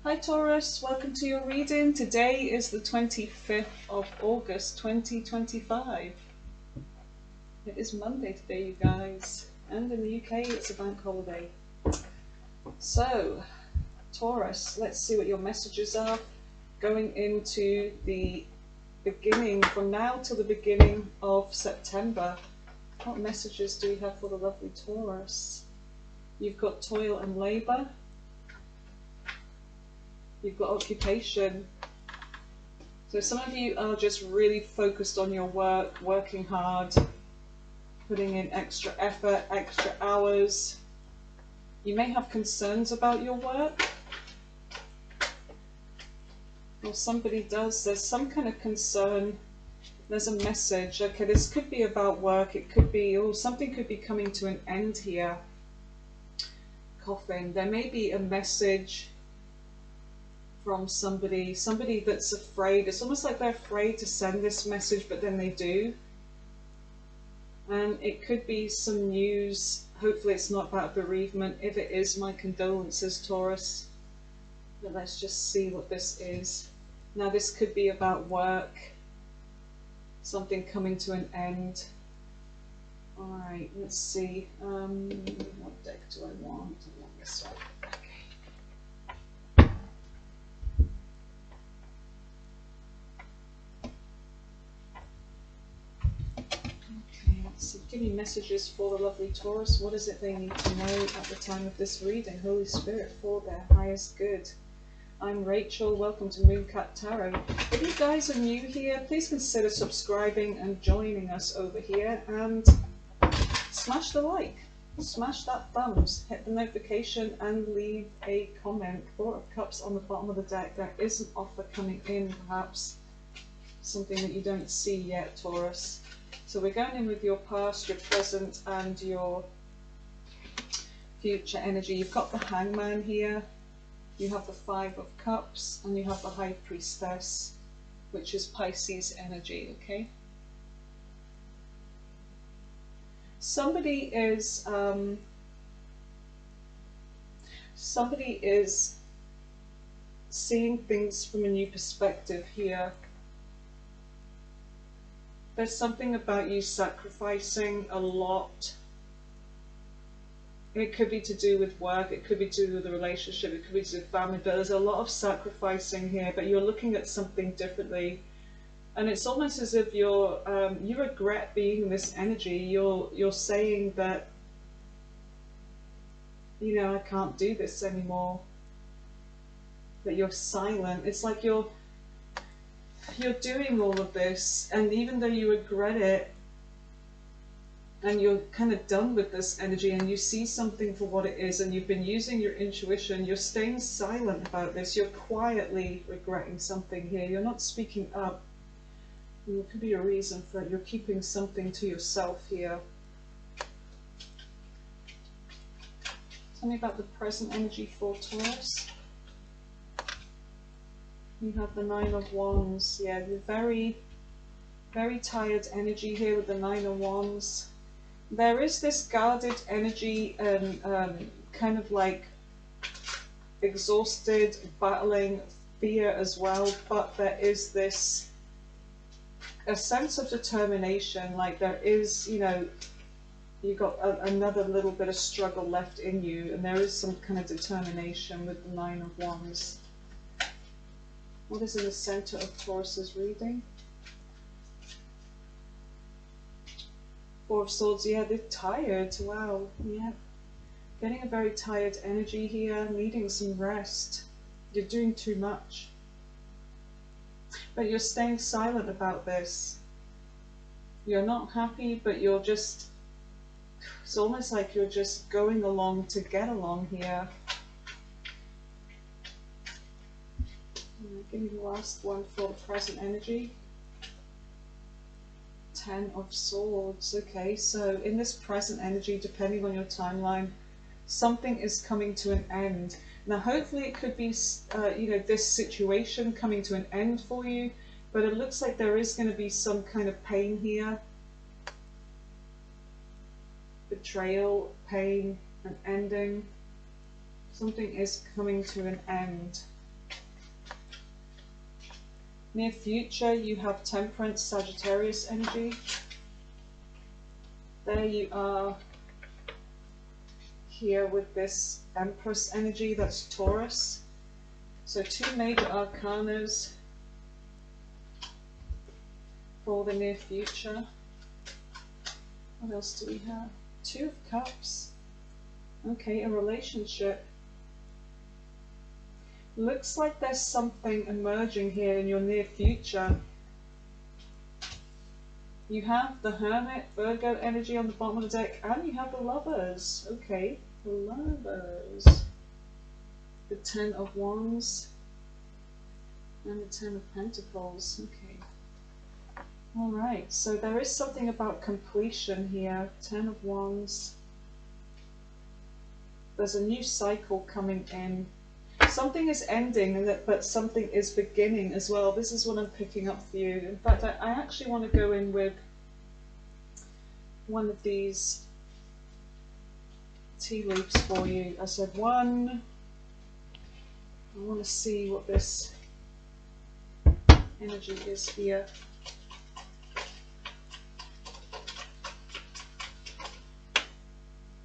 Hi Taurus, welcome to your reading. Today is the 25th of August 2025. It is Monday today, you guys, and in the UK it's a bank holiday. So, Taurus, let's see what your messages are going into the beginning, from now till the beginning of September. What messages do we have for the lovely Taurus? You've got toil and labour. You've got occupation. So some of you are just really focused on your work, working hard, putting in extra effort, extra hours. You may have concerns about your work. Or somebody does. There's some kind of concern. There's a message. Okay, this could be about work. It could be, oh, something could be coming to an end here. Coughing. There may be a message from somebody that's afraid. It's almost like they're afraid to send this message, but then they do. And it could be some news. Hopefully it's not about bereavement. If it is, my condolences, Taurus. But let's just see what this is. Now this could be about work, something coming to an end. Alright, let's see. What deck do I want? I want this one. So give me messages for the lovely Taurus. What is it they need to know at the time of this reading? Holy Spirit, for their highest good. I'm Rachel. Welcome to Mooncat Tarot. If you guys are new here, please consider subscribing and joining us over here. And smash the like. Smash that thumbs. Hit the notification and leave a comment. Four of Cups on the bottom of the deck. There is an offer coming in, perhaps. Something that you don't see yet, Taurus. So we're going in with your past, your present, and your future energy. You've got the Hangman here, you have the Five of Cups, and you have the High Priestess, which is Pisces energy, okay? Somebody is seeing things from a new perspective here. There's something about you sacrificing a lot. It could be to do with work, it could be to do with a relationship, it could be to do with family, but there's a lot of sacrificing here, but you're looking at something differently. And it's almost as if you regret being this energy. You're saying that, you know, I can't do this anymore. But you're silent. It's like you're doing all of this, and even though you regret it, and you're kind of done with this energy, and you see something for what it is, and you've been using your intuition, you're staying silent about this, you're quietly regretting something here, you're not speaking up. There could be a reason for it. You're keeping something to yourself here. Tell me about the present energy for Taurus. You have the Nine of Wands. Yeah, you're very, very tired energy here with the Nine of Wands. There is this guarded energy and kind of like exhausted, battling fear as well, but there is this a sense of determination, like there is, you know, you got another little bit of struggle left in you, and there is some kind of determination with the Nine of Wands. What is in the center of Taurus's reading? Four of Swords. Yeah, they're tired. Wow. Yeah. Getting a very tired energy here, needing some rest. You're doing too much. But you're staying silent about this. You're not happy, but you're just, it's almost like you're just going along to get along here. Give me the last one for the present energy. Ten of Swords. Okay, so in this present energy, depending on your timeline, something is coming to an end. Now, hopefully it could be, you know, this situation coming to an end for you, but it looks like there is going to be some kind of pain here. Betrayal, pain, an ending. Something is coming to an end. Near future, you have Temperance, Sagittarius energy. There you are here with this Empress energy, that's Taurus. So two major arcanas for the near future. What else do we have? Two of Cups. Okay, a relationship. Looks like there's something emerging here in your near future. You have the Hermit, Virgo energy on the bottom of the deck, and you have the Lovers. Okay, the Lovers. The Ten of Wands and the Ten of Pentacles. Okay. Alright, so there is something about completion here. Ten of Wands. There's a new cycle coming in. Something is ending, but something is beginning as well. This is what I'm picking up for you. In fact, I actually want to go in with one of these tea leaves for you. I said one. I want to see what this energy is here.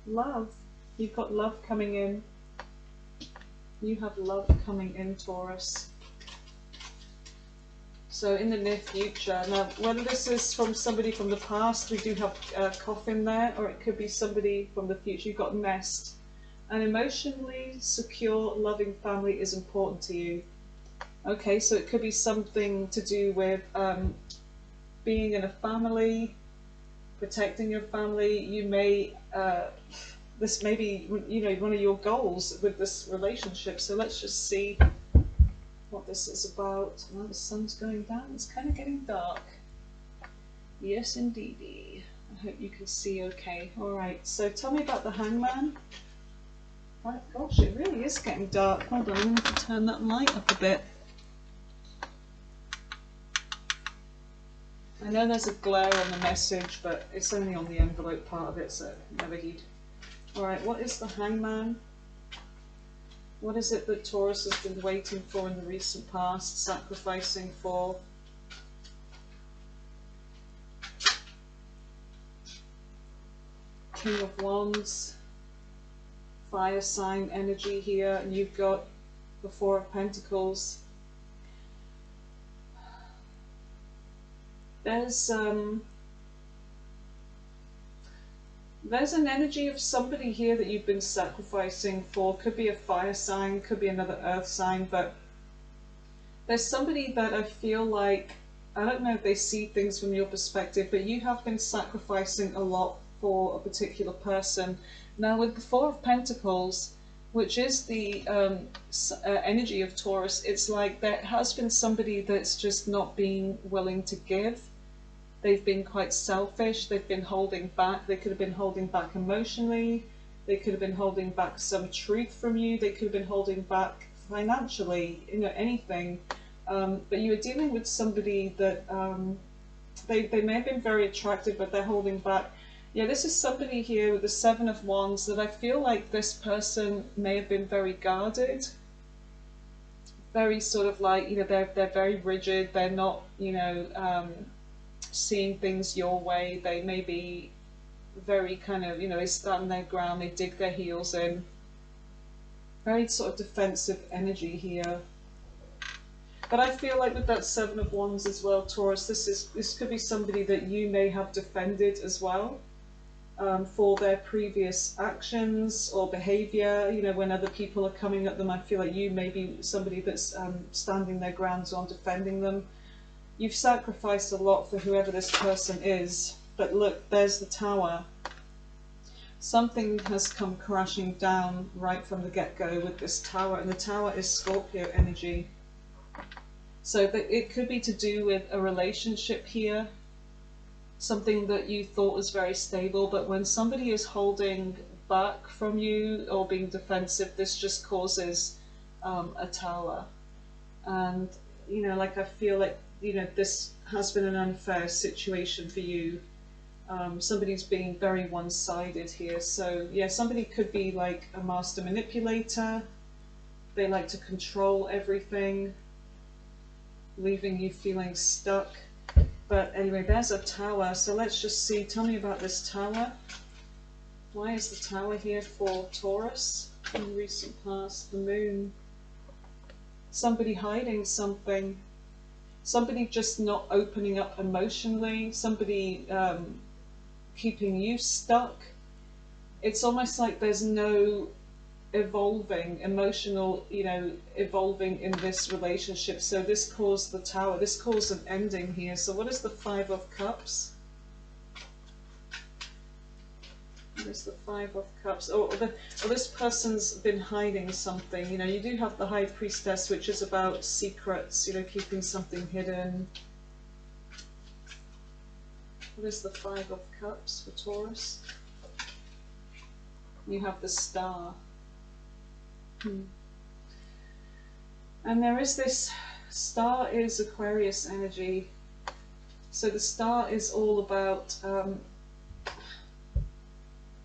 Love. You've got love coming in. You have love coming in, Taurus. So in the near future, now whether this is from somebody from the past, we do have a coffin there, or it could be somebody from the future. You've got nest. An emotionally secure, loving family is important to you. Okay, so it could be something to do with being in a family, protecting your family. You may this may be, you know, one of your goals with this relationship. So let's just see what this is about. Well, the sun's going down. It's kind of getting dark. Yes, indeedy. I hope you can see okay. All right. So tell me about the Hangman. Oh gosh, it really is getting dark. Hold on, I'm going to turn that light up a bit. I know there's a glare on the message, but it's only on the envelope part of it, so never heed. Alright, what is the Hangman? What is it that Taurus has been waiting for in the recent past, sacrificing for? King of Wands, fire sign energy here, and you've got the Four of Pentacles. There's an energy of somebody here that you've been sacrificing for. Could be a fire sign, could be another earth sign, but there's somebody that I feel like, I don't know if they see things from your perspective, but you have been sacrificing a lot for a particular person. Now with the Four of Pentacles, which is the energy of Taurus, it's like there has been somebody that's just not been willing to give. They've been quite selfish, they've been holding back, they could have been holding back emotionally, they could have been holding back some truth from you, they could have been holding back financially, you know, anything. But you were dealing with somebody that they may have been very attractive, but they're holding back. Yeah, this is somebody here with the Seven of Wands that I feel like this person may have been very guarded, very sort of like, you know, they're very rigid, they're not, you know, seeing things your way. They may be very kind of, you know, they stand their ground, they dig their heels in. Very sort of defensive energy here. But I feel like with that Seven of Wands as well, Taurus, this could be somebody that you may have defended as well, for their previous actions or behavior. You know, when other people are coming at them, I feel like you may be somebody that's standing their grounds on defending them. You've sacrificed a lot for whoever this person is, but look, there's the Tower. Something has come crashing down right from the get-go with this Tower, and the Tower is Scorpio energy. So it could be to do with a relationship here, something that you thought was very stable, but when somebody is holding back from you or being defensive, this just causes a Tower. And, you know, like I feel like, you know, this has been an unfair situation for you. Somebody's being very one-sided here. So yeah, somebody could be like a master manipulator. They like to control everything. leaving you feeling stuck. But anyway, there's a tower. So let's just see. Tell me about this tower. Why is the tower here for Taurus in the recent past? The moon. Somebody hiding something. Somebody just not opening up emotionally. Somebody keeping you stuck. It's almost like there's no evolving, emotional, evolving in this relationship. So this caused the tower. This caused an ending here. So what is the Five of Cups? What is the Five of Cups? Or this person's been hiding something. You do have the High Priestess, which is about secrets, keeping something hidden. What is the Five of Cups for Taurus? You have the Star. And there is this Star is Aquarius energy. So the Star is all about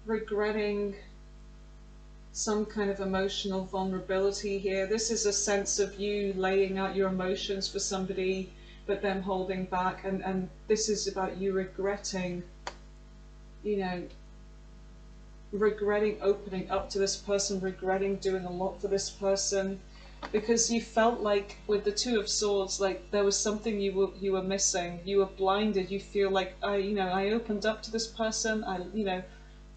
regretting some kind of emotional vulnerability here. This is a sense of you laying out your emotions for somebody, but them holding back. And this is about you regretting, regretting opening up to this person, regretting doing a lot for this person, because you felt like with the Two of Swords, like there was something you were missing. You were blinded. You feel like I opened up to this person. I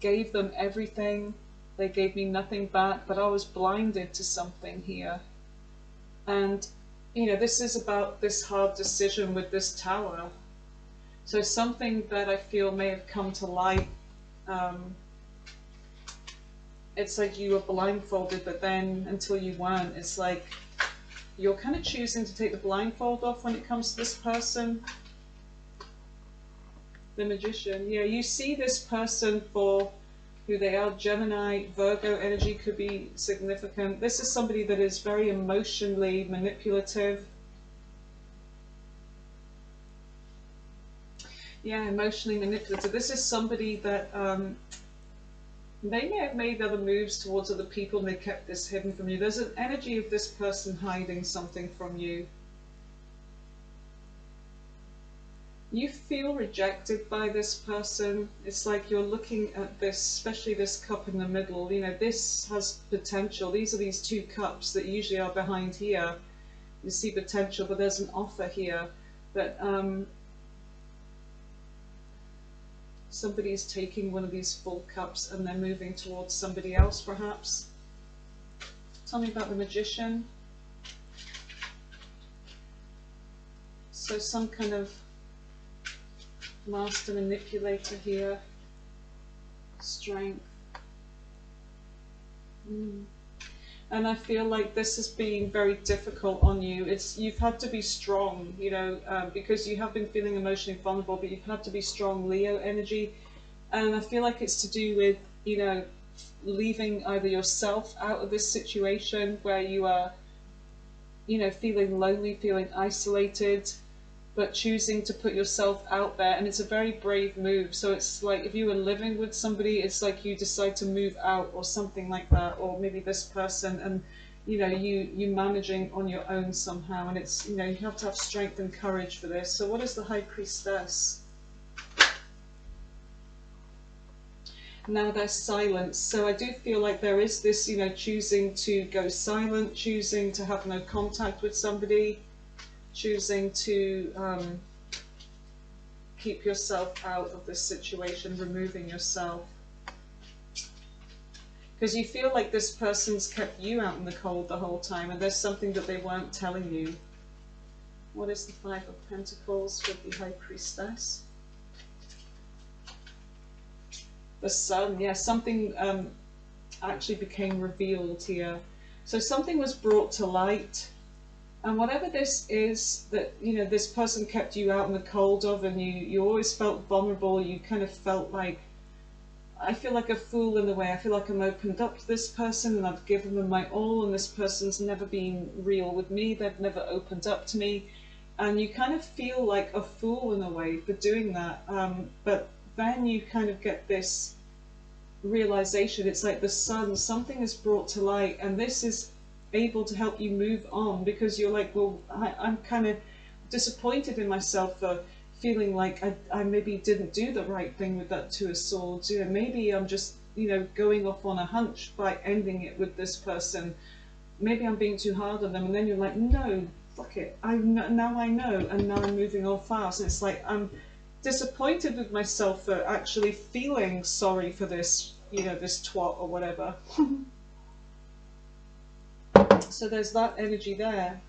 gave them everything. They gave me nothing back, but I was blinded to something here. And this is about this hard decision with this Tower. So something that I feel may have come to light. It's like you were blindfolded, but then until you weren't, it's like you're kind of choosing to take the blindfold off when it comes to this person. The Magician. Yeah, you see this person for who they are. Gemini, Virgo energy could be significant. This is somebody that is very emotionally manipulative. Yeah, emotionally manipulative. This is somebody that they may have made other moves towards other people and they kept this hidden from you. There's an energy of this person hiding something from you. You feel rejected by this person. It's like you're looking at this, especially this cup in the middle. This has potential. These are these two cups that usually are behind here. You see potential, but there's an offer here that somebody's taking one of these full cups and they're moving towards somebody else, perhaps. Tell me about the Magician. So some kind of master manipulator here. Strength. And I feel like this has been very difficult on you. You've had to be strong, because you have been feeling emotionally vulnerable, but you've had to be strong, Leo energy. And I feel like it's to do with, leaving either yourself out of this situation where you are, feeling lonely, feeling isolated, but choosing to put yourself out there. And it's a very brave move. So it's like if you were living with somebody, it's like you decide to move out or something like that, or maybe this person, and you managing on your own somehow. And it's you have to have strength and courage for this. So what is the High Priestess? Now there's silence. So I do feel like there is this choosing to go silent, choosing to have no contact with somebody, choosing to keep yourself out of this situation, removing yourself. Because you feel like this person's kept you out in the cold the whole time and there's something that they weren't telling you. What is the Five of Pentacles with the High Priestess? The Sun. Yeah, something actually became revealed here. So something was brought to light. And whatever this is that, this person kept you out in the cold of, and you always felt vulnerable, you kind of felt like, I feel like a fool in a way. I feel like I'm opened up to this person and I've given them my all, and this person's never been real with me. They've never opened up to me. And you kind of feel like a fool in a way for doing that. But then you kind of get this realization. It's like the sun, something is brought to light, and this is able to help you move on, because you're like, well, I'm kind of disappointed in myself for feeling like I maybe didn't do the right thing with that Two of Swords. You know, maybe I'm just, you know, going off on a hunch by ending it with this person. Maybe I'm being too hard on them, and then you're like, no, fuck it. Now I know, and now I'm moving on fast. And it's like I'm disappointed with myself for actually feeling sorry for this, you know, this twat or whatever. So there's that energy there.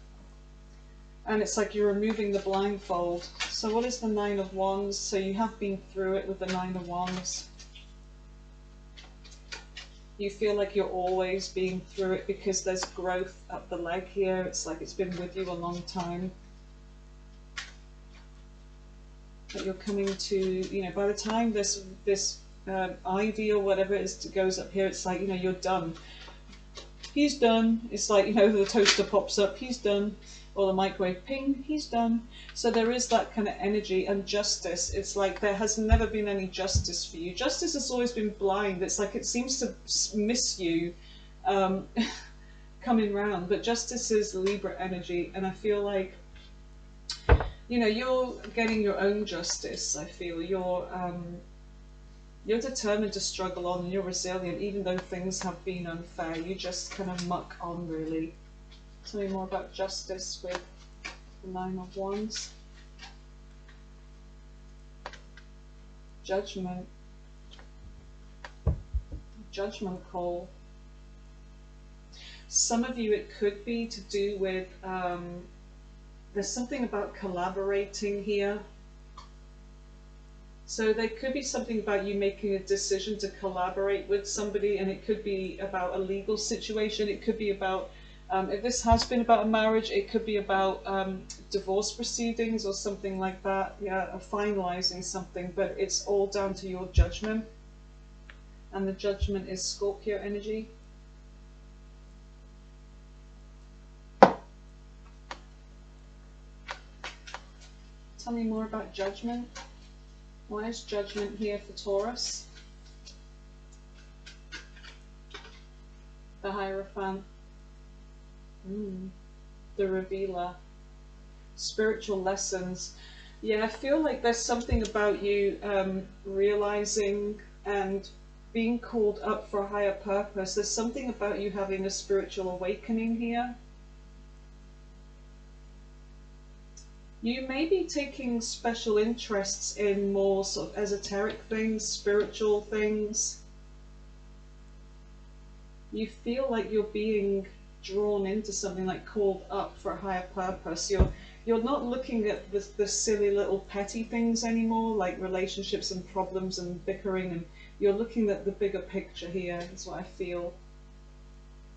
And it's like you're removing the blindfold. So what is the Nine of Wands? So you have been through it with the Nine of Wands. You feel like you're always being through it because there's growth up the leg here. It's like it's been with you a long time. But you're coming to, you know, by the time this ivy or whatever it is goes up here, it's like, you know, you're done. He's done. It's like, you know, the toaster pops up, he's done. Or the microwave, ping, he's done. So there is that kind of energy and justice. It's like there has never been any justice for you. Justice has always been blind. It's like it seems to miss you coming round. But justice is Libra energy. And I feel like, you know, you're getting your own justice, I feel. You're determined to struggle on and you're resilient, even though things have been unfair. You just kind of muck on, really. Tell me more about justice with the Nine of Wands. Judgment. Judgment call. Some of you, it could be to do with, there's something about collaborating here. So there could be something about you making a decision to collaborate with somebody, and it could be about a legal situation. It could be about, if this has been about a marriage, it could be about divorce proceedings or something like that. Yeah, finalizing something, but it's all down to your judgment. And the judgment is Scorpio energy. Tell me more about judgment. Why is judgment here for Taurus? The Hierophant. The Revealer. Spiritual lessons. Yeah, I feel like there's something about you realizing and being called up for a higher purpose. There's something about you having a spiritual awakening here. You may be taking special interests in more sort of esoteric things, spiritual things. You feel like you're being drawn into something, like called up for a higher purpose. You're not looking at the silly little petty things anymore, like relationships and problems and bickering, and you're looking at the bigger picture here, is what I feel.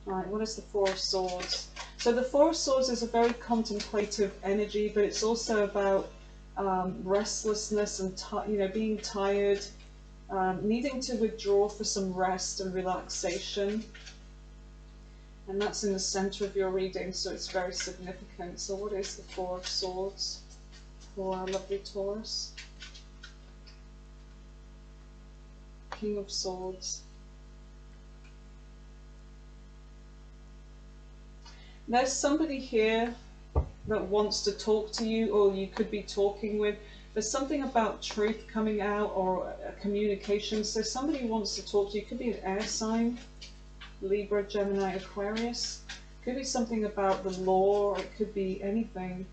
Alright, what is the Four of Swords? So the Four of Swords is a very contemplative energy, but it's also about restlessness and being tired, needing to withdraw for some rest and relaxation. And that's in the center of your reading, so it's very significant. So what is the Four of Swords for our lovely Taurus? King of Swords. There's somebody here that wants to talk to you, or you could be talking with. There's something about truth coming out, or a communication. So somebody wants to talk to you. It could be an air sign, Libra, Gemini, Aquarius. It could be something about the law, or it could be anything.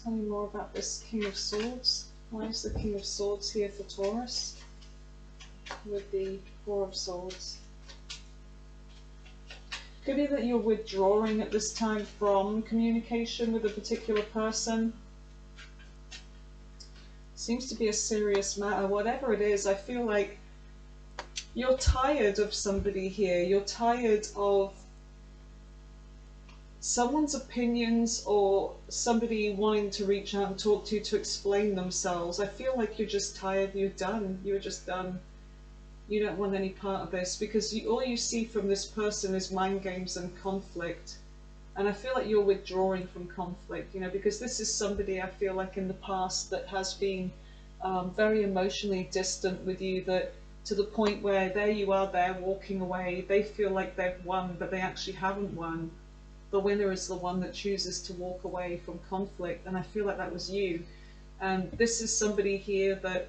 Tell me more about this King of Swords. Why is the King of Swords here for Taurus with the Four of Swords? Could be that you're withdrawing at this time from communication with a particular person. Seems to be a serious matter. Whatever it is, I feel like you're tired of somebody here. You're tired of someone's opinions or somebody wanting to reach out and talk to you to explain themselves. I feel like you're just tired. You're done. You're just done. You don't want any part of this, because all you see from this person is mind games and conflict. And I feel like you're withdrawing from conflict, because this is somebody, I feel like, in the past that has been very emotionally distant with you, that to the point where there you are, they're walking away. They feel like they've won, but they actually haven't won. the winner is the one that chooses to walk away from conflict, and I feel like that was you. And this is somebody here that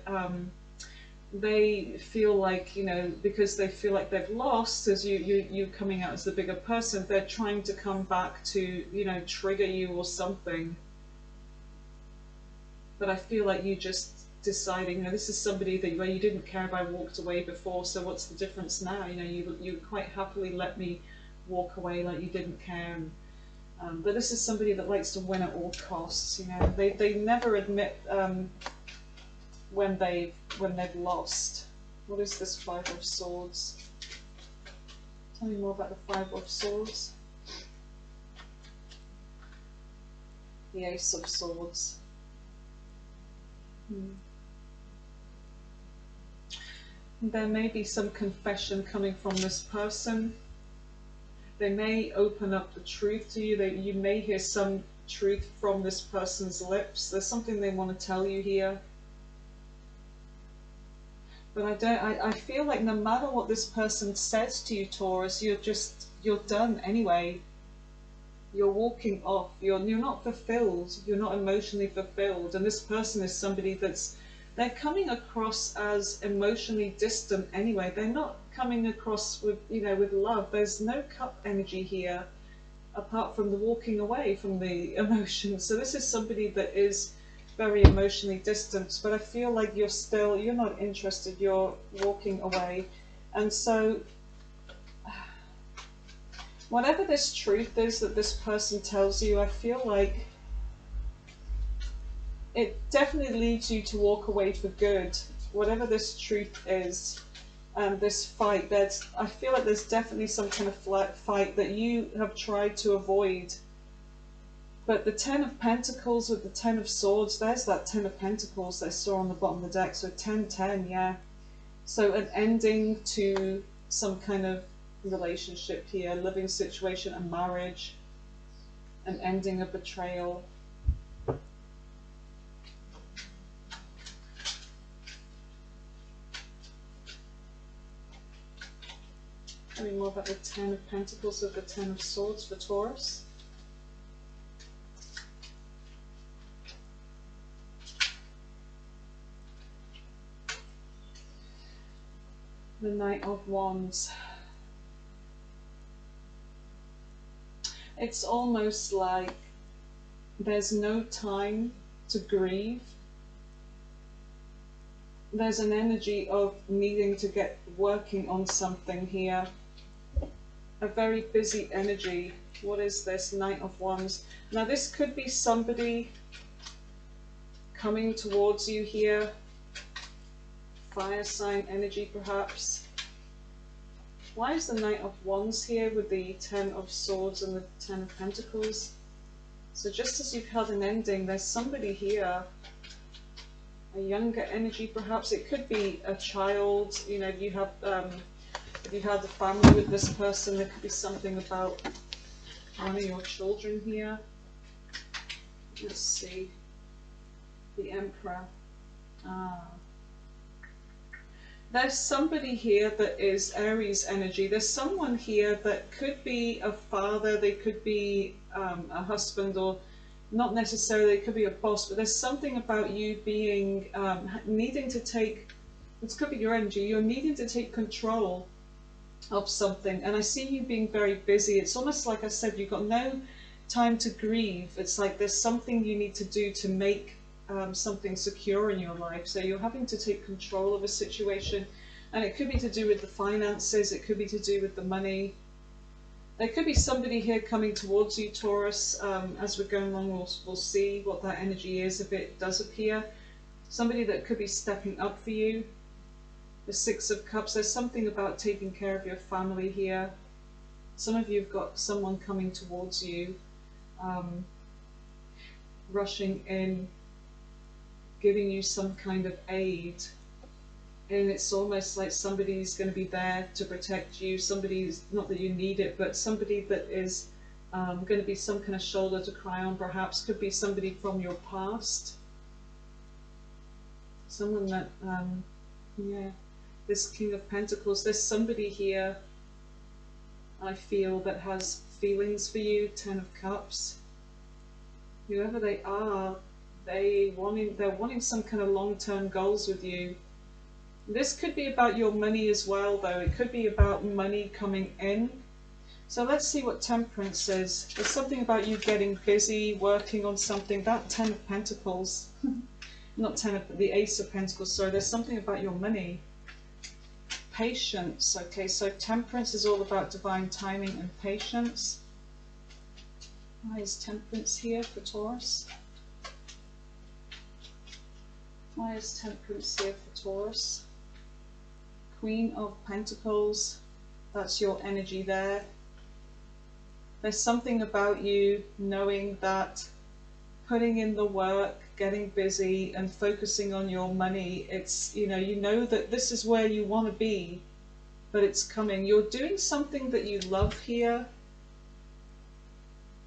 they feel like, you know, because they feel like they've lost, as you coming out as the bigger person, they're trying to come back to, you know, trigger you or something. But I feel like you just deciding, you know, this is somebody that where you didn't care if I walked away before, so what's the difference now? You know, you quite happily let me walk away like you didn't care. And, but this is somebody that likes to win at all costs. You know, they never admit when they've lost. What is this Five of Swords? Tell me more about the Five of Swords. The Ace of Swords. There may be some confession coming from this person. They may open up the truth to you. You may hear some truth from this person's lips. There's something they want to tell you here. But I feel like no matter what this person says to you, Taurus, you're done anyway. You're walking off. You're not fulfilled. You're not emotionally fulfilled. And this person is somebody they're coming across as emotionally distant anyway. They're not coming across with, you know, with love. There's no cup energy here apart from the walking away from the emotion. So this is somebody that is very emotionally distant, but I feel like you're not interested, you're walking away. And so whatever this truth is that this person tells you, I feel like it definitely leads you to walk away for good. Whatever this truth is, this fight, I feel like there's definitely some kind of fight that you have tried to avoid. But the Ten of Pentacles with the Ten of Swords, there's that Ten of Pentacles I saw on the bottom of the deck. So 10-10, yeah. So an ending to some kind of relationship here, living situation, a marriage, an ending, a betrayal. Tell me more about the Ten of Pentacles with the Ten of Swords for Taurus. The Knight of Wands. It's almost like there's no time to grieve. There's an energy of needing to get working on something here. A very busy energy. What is this? Knight of Wands. Now this could be somebody coming towards you here. Fire sign energy perhaps. Why is the Knight of Wands here with the Ten of Swords and the Ten of Pentacles? So just as you've had an ending, there's somebody here, a younger energy perhaps. It could be a child, you know, if you had a family with this person, there could be something about one of your children here. Let's see. The Emperor. There's somebody here that is Aries energy. There's someone here that could be a father, they could be a husband, or not necessarily, it could be a boss, but there's something about you being, needing to take, this could be your energy, you're needing to take control of something. And I see you being very busy. It's almost like I said, you've got no time to grieve. It's like there's something you need to do to make something secure in your life. So you're having to take control of a situation, and it could be to do with the finances, it could be to do with the money. There could be somebody here coming towards you, Taurus. As we're going along, we'll see what that energy is if it does appear. Somebody that could be stepping up for you. The Six of Cups, there's something about taking care of your family here. Some of you have got someone coming towards you, rushing in, giving you some kind of aid, and it's almost like somebody's going to be there to protect you. Somebody's, not that you need it, but somebody that is going to be some kind of shoulder to cry on perhaps. Could be somebody from your past, someone that yeah, this King of Pentacles, there's somebody here I feel that has feelings for you. 10 of Cups. Whoever they are, they're wanting some kind of long-term goals with you. This could be about your money as well, though. It could be about money coming in. So let's see what Temperance is. There's something about you getting busy, working on something. That 10 of Pentacles. Not 10 of, the Ace of Pentacles, sorry. There's something about your money. Patience. Okay, so Temperance is all about divine timing and patience. Why is Temperance here for Taurus? Why is Temperance here for Taurus? Queen of Pentacles. That's your energy there. There's something about you knowing that putting in the work, getting busy and focusing on your money, it's, you know that this is where you want to be, but it's coming. You're doing something that you love here.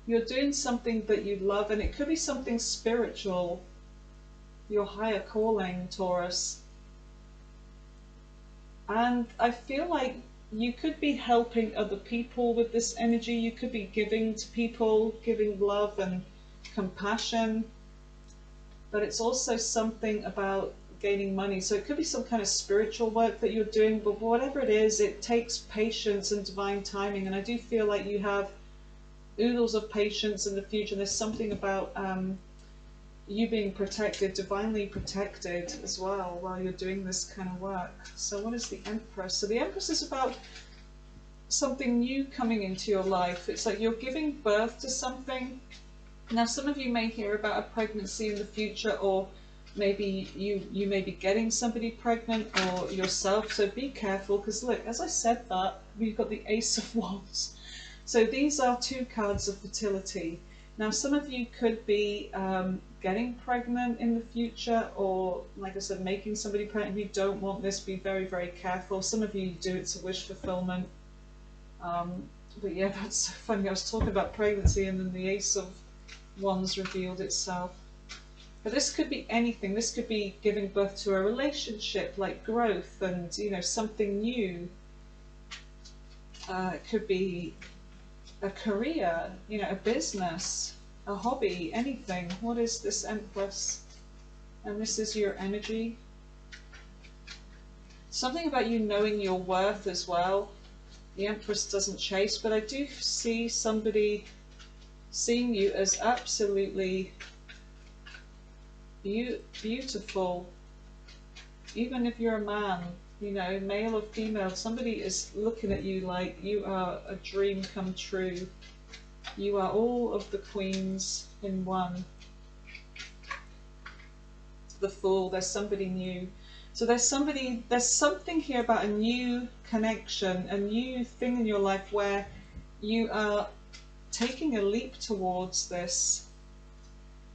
You're doing something that you love, and it could be something spiritual, your higher calling, Taurus. And I feel like you could be helping other people with this energy. You could be giving to people, giving love and compassion. But it's also something about gaining money. So it could be some kind of spiritual work that you're doing, but whatever it is, it takes patience and divine timing. And I do feel like you have oodles of patience in the future. There's something about you being protected, divinely protected as well, while you're doing this kind of work. So what is the Empress? So the Empress is about something new coming into your life. It's like you're giving birth to something. Now some of you may hear about a pregnancy in the future, or maybe you may be getting somebody pregnant or yourself. So be careful, because look, as I said that, we've got the Ace of Wands. So these are 2 cards of fertility. Now some of you could be getting pregnant in the future, or like I said, making somebody pregnant. If you don't want this, be very, very careful. Some of you do, it's a wish fulfillment. But yeah, that's so funny. I was talking about pregnancy and then the Ace of Wands revealed itself. But this could be anything. This could be giving birth to a relationship, like growth and, something new. It could be a career, a business, a hobby, anything. What is this Empress? And this is your energy. Something about you knowing your worth as well. The Empress doesn't chase, but I do see somebody seeing you as absolutely beautiful. Even if you're a man, male or female, somebody is looking at you like you are a dream come true. You are all of the queens in one. The Fool, there's somebody new. So there's something here about a new connection, a new thing in your life where you are taking a leap towards this.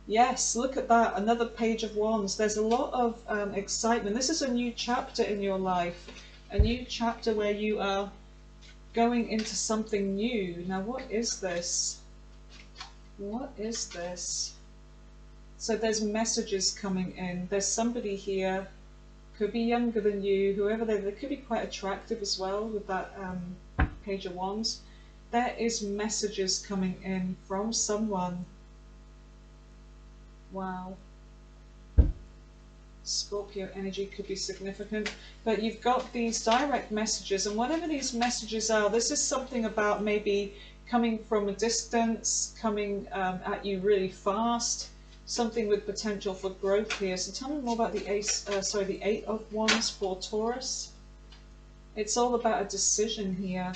Yes, look at that, another Page of Wands. There's a lot of excitement. This is a new chapter in your life, a new chapter where you are going into something new. Now what is this? What is this? So there's messages coming in. There's somebody here, could be younger than you, whoever they could be quite attractive as well with that Page of Wands. There is messages coming in from someone. Wow. Scorpio energy could be significant, but you've got these direct messages, and whatever these messages are, this is something about maybe coming from a distance, coming at you really fast, something with potential for growth here. So tell me more about the the 8 of Wands for Taurus. It's all about a decision here.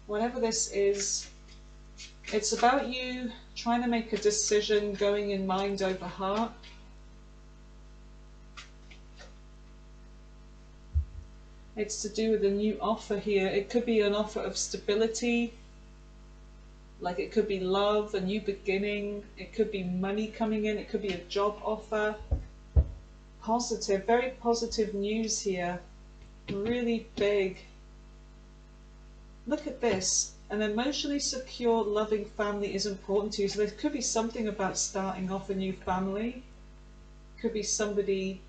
Whatever this is, it's about you trying to make a decision, going in mind over heart. It's to do with a new offer here. It could be an offer of stability, like it could be love, a new beginning. It could be money coming in. It could be a job offer. Positive, very positive news here. Really big. Look at this. An emotionally secure, loving family is important to you. So there could be something about starting off a new family. Could be somebody,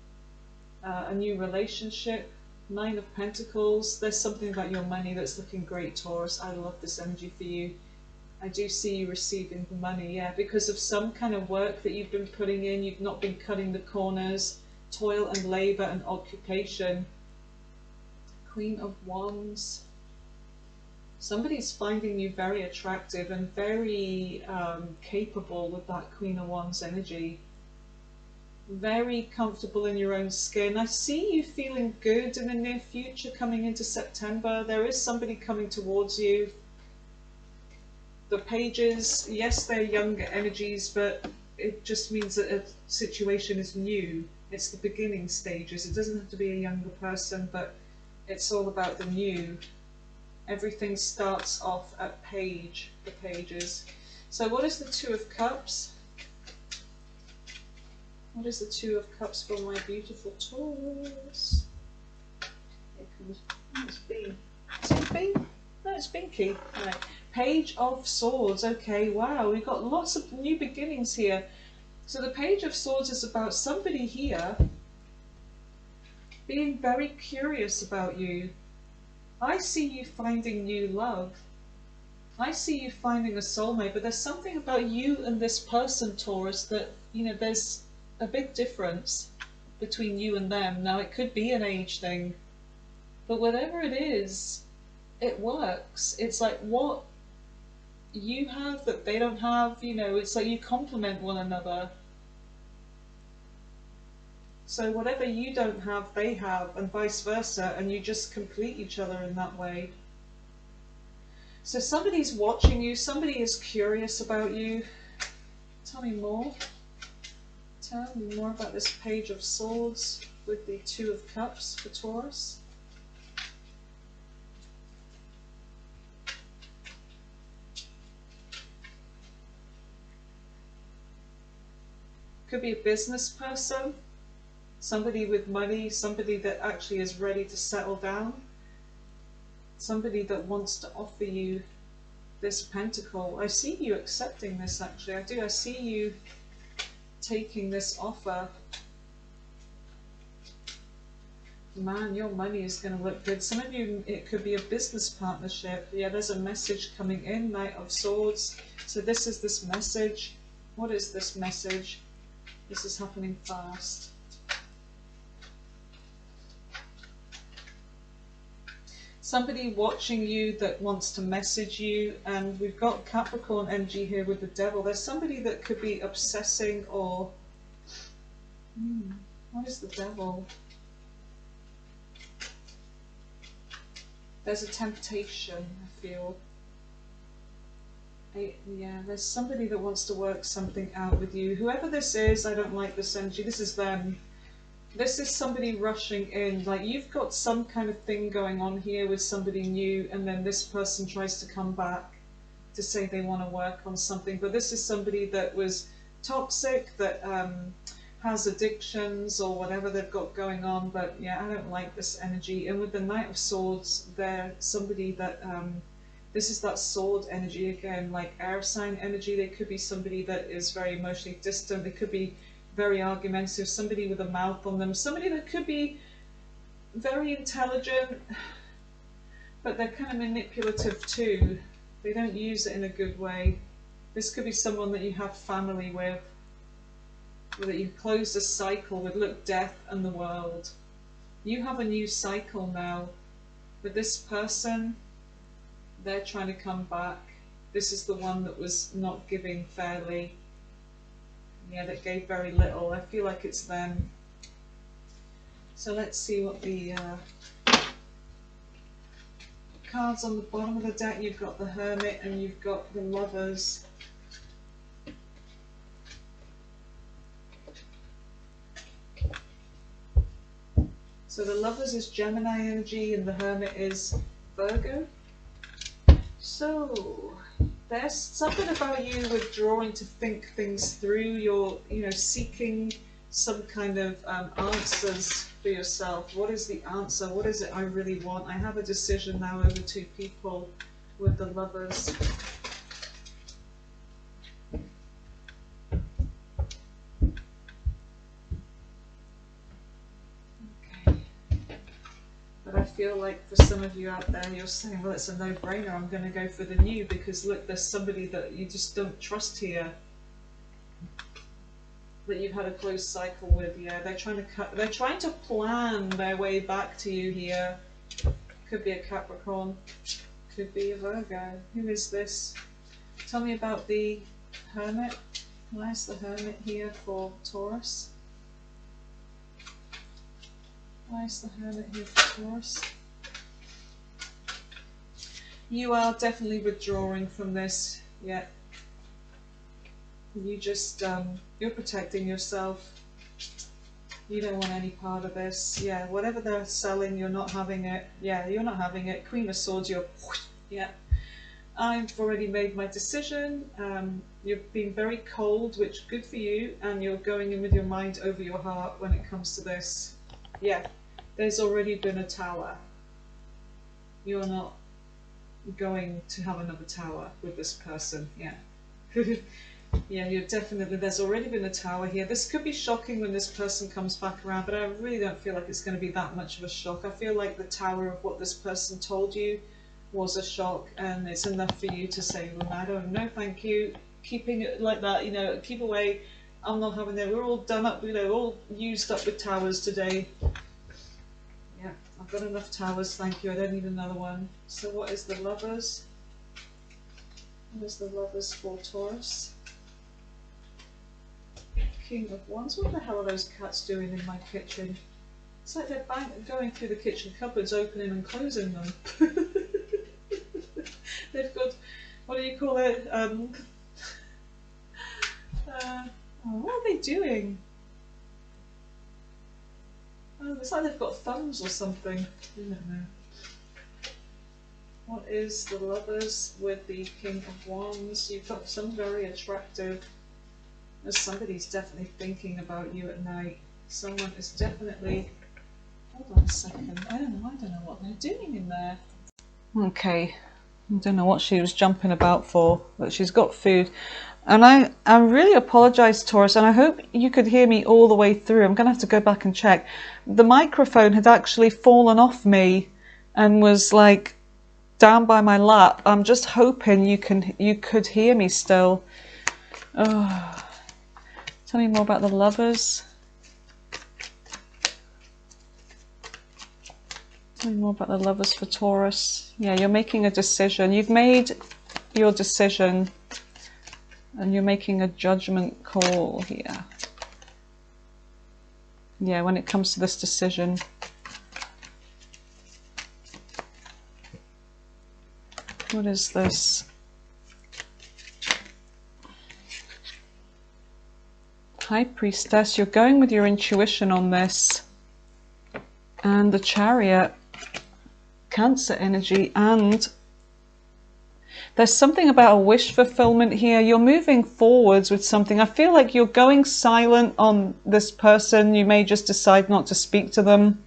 a new relationship. 9 of Pentacles. There's something about your money that's looking great, Taurus. I love this energy for you. I do see you receiving the money, yeah, because of some kind of work that you've been putting in. You've not been cutting the corners, toil and labor and occupation. Queen of Wands. Somebody's finding you very attractive and very capable with that Queen of Wands energy. Very comfortable in your own skin. I see you feeling good in the near future coming into September. There is somebody coming towards you. The pages, yes, they're younger energies, but it just means that a situation is new. It's the beginning stages. It doesn't have to be a younger person, but it's all about the new. Everything starts off at the pages. So what is the Two of Cups? What is the Two of Cups for my beautiful Taurus? Here comes, oh, it's B. Is it B? No, it's Binky. Right. Page of Swords. Okay, wow, we've got lots of new beginnings here. So the Page of Swords is about somebody here being very curious about you. I see you finding new love. I see you finding a soulmate, but there's something about you and this person, Taurus, that, you know, there's a big difference between you and them. Now, it could be an age thing, but whatever it is, it works. It's like what you have that they don't have, you know, it's like you complement one another. So whatever you don't have, they have, and vice versa, and you just complete each other in that way. So somebody's watching you, somebody is curious about you. Tell me more. Tell me more about this Page of Swords with the Two of Cups for Taurus. Could be a business person, somebody with money, somebody that actually is ready to settle down, somebody that wants to offer you this pentacle. I see you accepting this, actually. I do. I see you taking this offer. Man, your money is going to look good. Some of you, it could be a business partnership. Yeah, there's a message coming in, Knight of Swords. So this is this message. What is this message? This is happening fast. Somebody watching you that wants to message you, and we've got Capricorn energy here with the Devil. There's somebody that could be obsessing or... what is the Devil? There's a temptation, I feel. Yeah, there's somebody that wants to work something out with you. Whoever this is, I don't like this energy. This is them. This is somebody rushing in. Like, you've got some kind of thing going on here with somebody new, and then this person tries to come back to say they want to work on something. But this is somebody that was toxic, that has addictions or whatever they've got going on. But yeah, I don't like this energy. And with the Knight of Swords, they're somebody that... this is that sword energy again, like air sign energy. They could be somebody that is very emotionally distant. They could be very argumentative, somebody with a mouth on them, somebody that could be very intelligent, but they're kind of manipulative too. They don't use it in a good way. This could be someone that you have family with, or that you close a cycle with. Look, death and the world. You have a new cycle now. With this person, they're trying to come back. This is the one that was not giving fairly. Yeah, that gave very little. I feel like it's them. So let's see what the cards on the bottom of the deck. You've got the Hermit and you've got the Lovers. So the Lovers is Gemini energy and the Hermit is Virgo. So there's something about you withdrawing to think things through. You're, you know, seeking some kind of answers for yourself. What is the answer? What is it I really want? I have a decision now over two people with the Lovers. Okay. But I feel like for some of you out there, you're saying, well, it's a no-brainer, I'm going to go for the new, because look, there's somebody that you just don't trust here, that you've had a close cycle with. Yeah, they're trying to plan their way back to you here. Could be a Capricorn, could be a Virgo. Who is this? Tell me about the Hermit. Why is the Hermit here for Taurus? Why is the Hermit here for Taurus? You are definitely withdrawing from this. Yeah. You just, you're protecting yourself. You don't want any part of this. Yeah, whatever they're selling, you're not having it. Yeah, you're not having it. Queen of Swords, you're, yeah. I've already made my decision. You've been very cold, which good for you, and you're going in with your mind over your heart when it comes to this. Yeah, there's already been a tower. You're not going to have another tower with this person. Yeah. Yeah, you're definitely, there's already been a tower here. This could be shocking when this person comes back around, but I really don't feel like it's going to be that much of a shock. I feel like the tower of what this person told you was a shock, and it's enough for you to say, well, I don't know, thank you. Keeping it like that, you know, keep away. I'm not having that. We're all done up, you know, all used up with towers today. Yeah, I've got enough towers, thank you. I don't need another one. So what is the Lovers? What is the Lovers for Taurus? King of Wands. What the hell are those cats doing in my kitchen? It's like they're going through the kitchen cupboards, opening and closing them. They've got, what do you call it? What are they doing? Oh, it's like they've got thumbs or something. I don't know. What is the Lovers with the King of Wands? You've got some very attractive. Somebody's definitely thinking about you at night. Someone is definitely. Hold on a second. I don't know what they're doing in there. Okay. I don't know what she was jumping about for, but she's got food. And I really apologise, Taurus, and I hope you could hear me all the way through. I'm going to have to go back and check. The microphone had actually fallen off me and was like down by my lap. I'm just hoping you could hear me still. Oh. Tell me more about the Lovers. Tell me more about the Lovers for Taurus. Yeah, you're making a decision. You've made your decision and you're making a judgment call here. Yeah, when it comes to this decision. What is this? High Priestess, you're going with your intuition on this. And the Chariot, Cancer energy, and there's something about a wish fulfillment here. You're moving forwards with something. I feel like you're going silent on this person. You may just decide not to speak to them.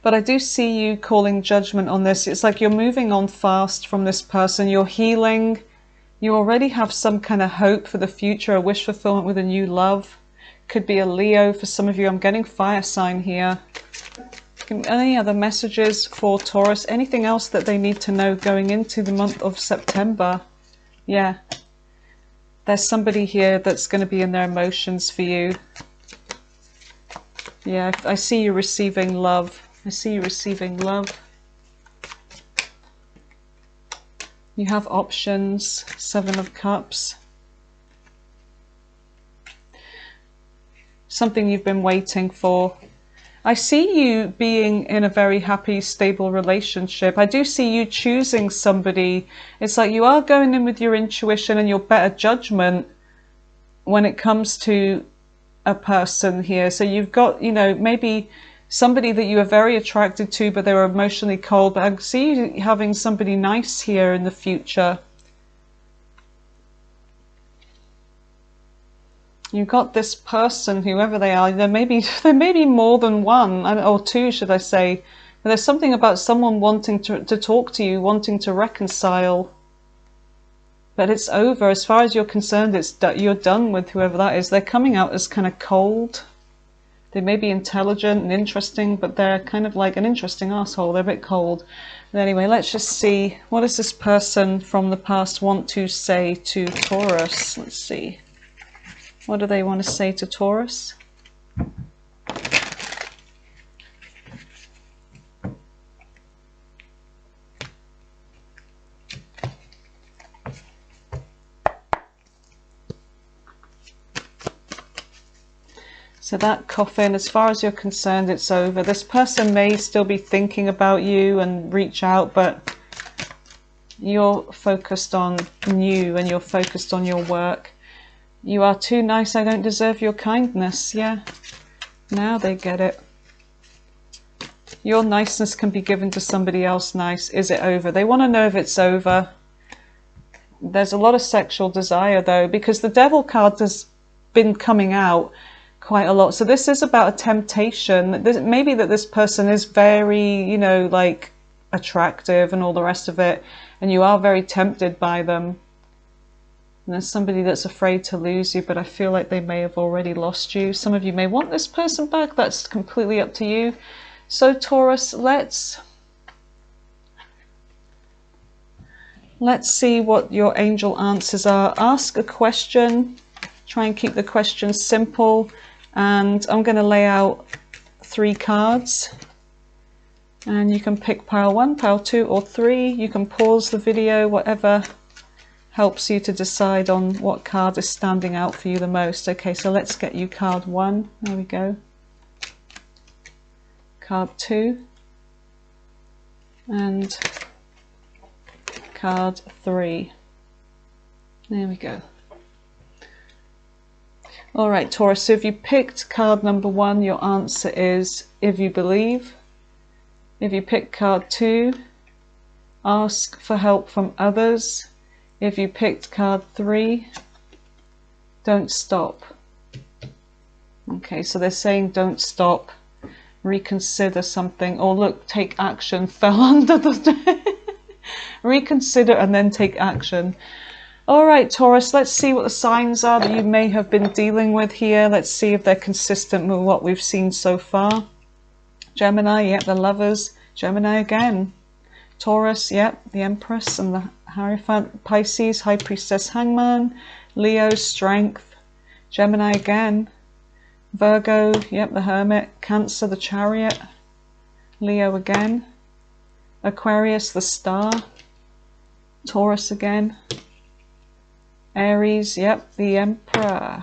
But I do see you calling judgment on this. It's like you're moving on fast from this person. You're healing. You already have some kind of hope for the future, a wish fulfillment with a new love. Could be a Leo for some of you. I'm getting fire sign here. Any other messages for Taurus? Anything else that they need to know going into the month of September? Yeah. There's somebody here that's going to be in their emotions for you. Yeah, I see you receiving love. I see you receiving love. You have options. 7 of Cups. Something you've been waiting for. I see you being in a very happy, stable relationship. I do see you choosing somebody. It's like you are going in with your intuition and your better judgment when it comes to a person here. So you've got, you know, maybe somebody that you are very attracted to, but they were emotionally cold. But I see you having somebody nice here in the future. You've got this person, whoever they are. There may be more than one, or two, should I say. But there's something about someone wanting to talk to you, wanting to reconcile. But it's over. As far as you're concerned, you're done with whoever that is. They're coming out as kind of cold. They may be intelligent and interesting, but they're kind of like an interesting asshole. They're a bit cold. But anyway, let's just see. What does this person from the past want to say to Taurus? Let's see. What do they want to say to Taurus? So that coffin, as far as you're concerned, it's over. This person may still be thinking about you and reach out, but you're focused on you and you're focused on your work. You are too nice, I don't deserve your kindness. Yeah, now they get it. Your niceness can be given to somebody else nice. Is it over? They want to know if it's over. There's a lot of sexual desire though, because the Devil card has been coming out quite a lot. So this is about a temptation. Maybe that this person is very, you know, like attractive and all the rest of it, and you are very tempted by them. And there's somebody that's afraid to lose you, but I feel like they may have already lost you. Some of you may want this person back. That's completely up to you. So Taurus, let's see what your angel answers are. Ask a question. Try and keep the question simple. And I'm going to lay out 3 cards. And you can pick pile 1, pile 2, or 3. You can pause the video, whatever helps you to decide on what card is standing out for you the most. Okay, so let's get you card 1. There we go. Card 2. And card 3. There we go. All right, Taurus, so if you picked card number 1, your answer is if you believe. If you pick card 2, ask for help from others. If you picked card 3, don't stop. Okay, so they're saying don't stop, reconsider something, or look, take action, fell under the... Reconsider and then take action. All right, Taurus, let's see what the signs are that you may have been dealing with here. Let's see if they're consistent with what we've seen so far. Gemini, yep, the Lovers. Gemini again. Taurus, yep, the Empress and the Hierophant. Pisces, High Priestess, Hangman. Leo, Strength. Gemini again. Virgo, yep, the Hermit. Cancer, the Chariot. Leo again. Aquarius, the Star. Taurus again. Aries, yep, the Emperor.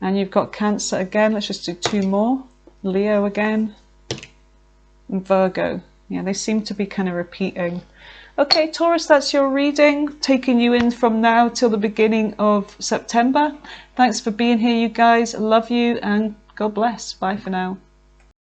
And you've got Cancer again. Let's just do 2 more. Leo again. And Virgo. Yeah, they seem to be kind of repeating. Okay, Taurus, that's your reading. Taking you in from now till the beginning of September. Thanks for being here, you guys. Love you and God bless. Bye for now.